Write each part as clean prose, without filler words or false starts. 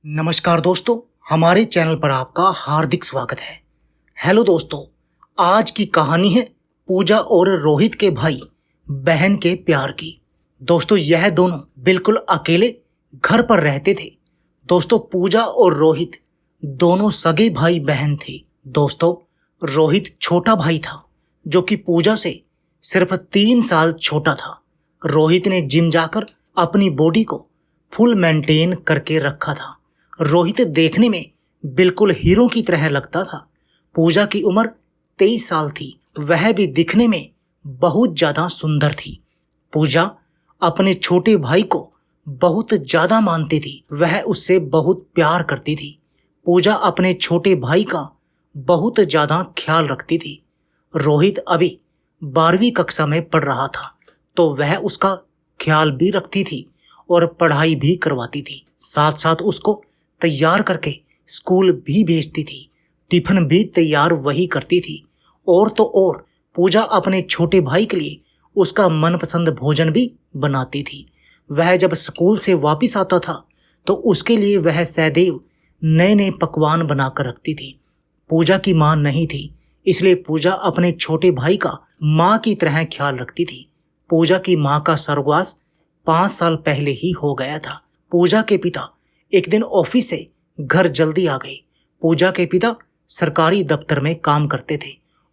नमस्कार दोस्तों, हमारे चैनल पर आपका हार्दिक स्वागत है। हेलो दोस्तों, आज की कहानी है पूजा और रोहित के भाई बहन के प्यार की। दोस्तों, यह दोनों बिल्कुल अकेले घर पर रहते थे। दोस्तों, पूजा और रोहित दोनों सगे भाई बहन थे। दोस्तों, रोहित छोटा भाई था जो कि पूजा से सिर्फ 3 साल छोटा था। रोहित ने जिम जाकर अपनी बॉडी को फुल मेंटेन करके रखा था। रोहित देखने में बिल्कुल हीरो की तरह लगता था। पूजा की उम्र 23 साल थी, वह भी दिखने में बहुत ज्यादा सुंदर थी। पूजा अपने छोटे भाई को बहुत ज्यादा मानती थी, वह उससे बहुत प्यार करती थी। पूजा अपने छोटे भाई का बहुत ज्यादा ख्याल रखती थी। रोहित अभी 12वीं कक्षा में पढ़ रहा था, तो वह उसका ख्याल भी रखती थी और पढ़ाई भी करवाती थी। साथ साथ उसको तैयार करके स्कूल भी भेजती थी, टिफिन भी तैयार वही करती थी। और तो और पूजा अपने छोटे भाई के लिए उसका मनपसंद भोजन भी बनाती थी। वह जब स्कूल से वापस आता था तो उसके लिए वह सदैव नए नए पकवान बनाकर रखती थी। पूजा की माँ नहीं थी, इसलिए पूजा अपने छोटे भाई का माँ की तरह ख्याल रखती थी। पूजा की माँ का स्वर्गवास 5 साल पहले ही हो गया था। पूजा के पिता एक दिन ऑफिस से घर जल्दी आ गए। पूजा के पिता सरकारी दफ्तर में काम करते थे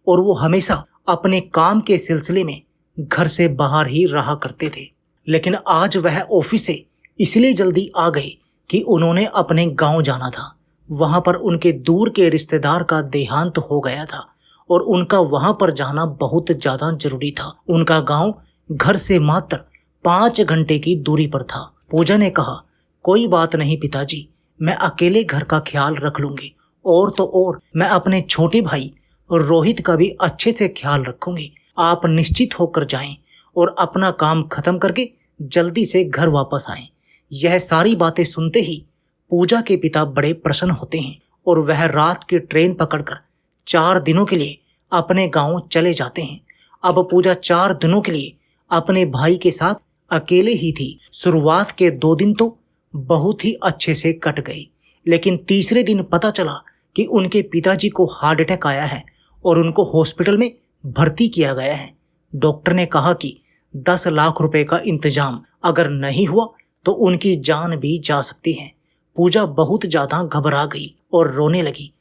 और वो हमेशा अपने काम के सिलसिले में घर से बाहर ही रहा करते थे। लेकिन आज वह ऑफिस से इसलिए जल्दी आ गए कि उन्होंने अपने गांव जाना था। वहां पर उनके दूर के रिश्तेदार का देहांत हो गया था और उनका वहां पर जाना बहुत ज्यादा जरूरी था। उनका गांव घर से मात्र 5 घंटे की दूरी पर था। पूजा ने कहा, कोई बात नहीं पिताजी, मैं अकेले घर का ख्याल रख लूंगी। और तो और मैं अपने छोटे भाई रोहित का भी अच्छे से ख्याल रखूंगी। आप निश्चित होकर जाएं और अपना काम खत्म करके जल्दी से घर वापस आएं। यह सारी बातें सुनते ही पूजा के पिता बड़े प्रसन्न होते हैं और वह रात की ट्रेन पकड़कर 4 दिनों के लिए अपने गांव चले जाते हैं। अब पूजा 4 दिनों के लिए अपने भाई के साथ अकेले ही थी। शुरुआत के 2 दिन तो बहुत ही अच्छे से कट गई, लेकिन तीसरे दिन पता चला कि उनके पिताजी को हार्ट अटैक आया है और उनको हॉस्पिटल में भर्ती किया गया है। डॉक्टर ने कहा कि 10 लाख रुपए का इंतजाम अगर नहीं हुआ तो उनकी जान भी जा सकती है। पूजा बहुत ज्यादा घबरा गई और रोने लगी।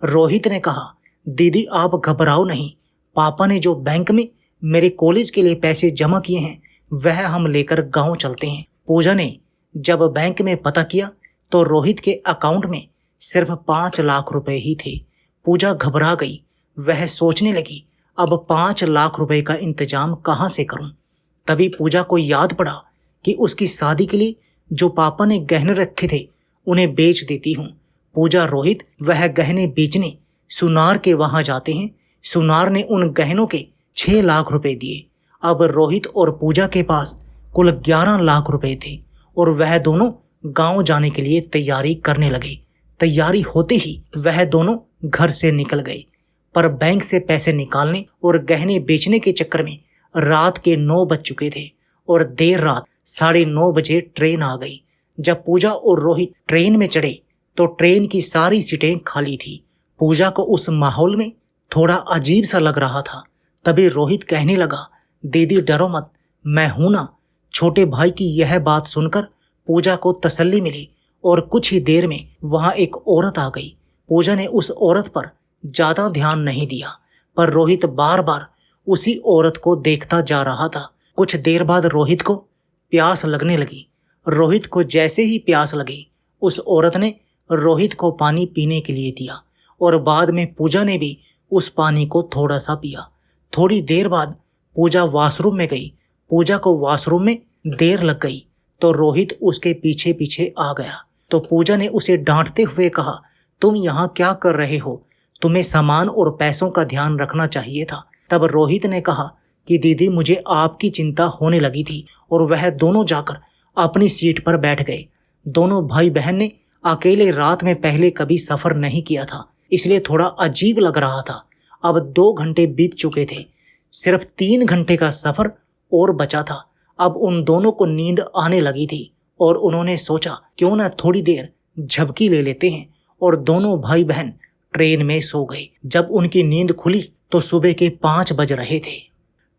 रोहित ने कहा, दीदी आप घबराओ नहीं, पापा ने जो बैंक में मेरे कॉलेज के लिए पैसे जमा किए हैं वह हम लेकर गांव चलते हैं। पूजा ने जब बैंक में पता किया तो रोहित के अकाउंट में सिर्फ 5 लाख रुपए ही थे। पूजा घबरा गई। वह सोचने लगी, अब 5 लाख रुपए का इंतजाम कहाँ से करूं। तभी पूजा को याद पड़ा कि उसकी शादी के लिए जो पापा ने गहने रखे थे उन्हें बेच देती हूँ। पूजा रोहित वह गहने बेचने सुनार के वहां जाते हैं। सुनार ने उन गहनों के 6 लाख रुपए दिए। अब रोहित और पूजा के पास कुल 11 लाख रुपए थे और वह दोनों गांव जाने के लिए तैयारी करने लगे। तैयारी होते ही वह दोनों घर से निकल गए, पर बैंक से पैसे निकालने और गहने बेचने के चक्कर में रात के 9 बज चुके थे और देर रात 9:30 बजे ट्रेन आ गई। जब पूजा और रोहित ट्रेन में चढ़े तो ट्रेन की सारी सीटें खाली थी। पूजा को उस माहौल में थोड़ा अजीब सा लग रहा था। तभी रोहित कहने लगा, दीदी डरो मत, मैं हूं ना। छोटे भाई की यह बात सुनकर पूजा को तसल्ली मिली और कुछ ही देर में वहां एक औरत आ गई। पूजा ने उस औरत पर ज्यादा ध्यान नहीं दिया, पर रोहित बार बार उसी औरत को देखता जा रहा था। कुछ देर बाद रोहित को प्यास लगने लगी। रोहित को जैसे ही प्यास लगी उस औरत ने रोहित को पानी पीने के लिए दिया और बाद में पूजा ने भी उस पानी को थोड़ा सा पिया। थोड़ी देर बाद पूजा वॉशरूम में गई। पूजा को वॉशरूम में देर लग गई तो रोहित उसके पीछे पीछे आ गया। तो पूजा ने उसे डांटते हुए कहा, तुम यहाँ क्या कर रहे हो, तुम्हें सामान और पैसों का ध्यान रखना चाहिए था। तब रोहित ने कहा कि दीदी मुझे आपकी चिंता होने लगी थी और वह दोनों जाकर अपनी सीट पर बैठ गए। दोनों भाई बहन ने अकेले रात में पहले कभी सफर नहीं किया था, इसलिए थोड़ा अजीब लग रहा था। अब 2 घंटे बीत चुके थे, सिर्फ 3 घंटे का सफर और बचा था। अब उन दोनों को नींद आने लगी थी और उन्होंने सोचा क्यों ना थोड़ी देर झपकी ले लेते हैं और दोनों भाई बहन ट्रेन में सो गए। जब उनकी नींद खुली तो सुबह के 5 बज रहे थे।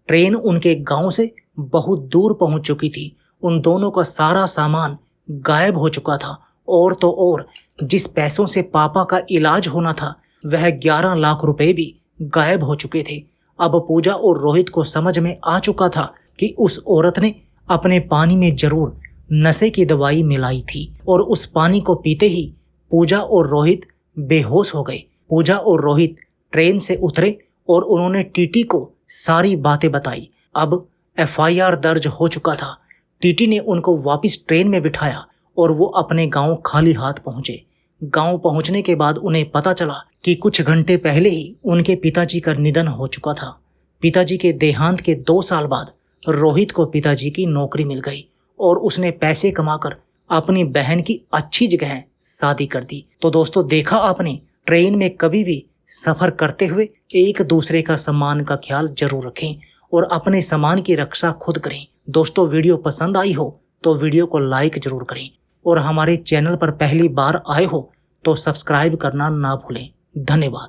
ट्रेन उनके गांव से बहुत दूर पहुंच चुकी थी। उन दोनों का सारा सामान गायब हो चुका था और तो और जिस पैसों से पापा का इलाज होना था वह 11 लाख रुपए भी गायब हो चुके थे। अब पूजा और रोहित को समझ में आ चुका था कि उस औरत ने अपने पानी में जरूर नशे की दवाई मिलाई थी और उस पानी को पीते ही पूजा और रोहित बेहोश हो गए। पूजा और रोहित ट्रेन से उतरे और उन्होंने टीटी को सारी बातें बताई। अब FIR दर्ज हो चुका था। टीटी ने उनको वापस ट्रेन में बिठाया और वो अपने गांव खाली हाथ पहुंचे। गांव पहुंचने के बाद उन्हें पता चला कि कुछ घंटे पहले ही उनके पिताजी का निधन हो चुका था। पिताजी के देहांत के 2 साल बाद रोहित को पिताजी की नौकरी मिल गई और उसने पैसे कमाकर अपनी बहन की अच्छी जगह शादी कर दी। तो दोस्तों, देखा आपने, ट्रेन में कभी भी सफर करते हुए एक दूसरे का सम्मान का ख्याल जरूर रखें और अपने सामान की रक्षा खुद करें। दोस्तों, वीडियो पसंद आई हो तो वीडियो को लाइक जरूर करें और हमारे चैनल पर पहली बार आए हो तो सब्सक्राइब करना ना भूलें। धन्यवाद।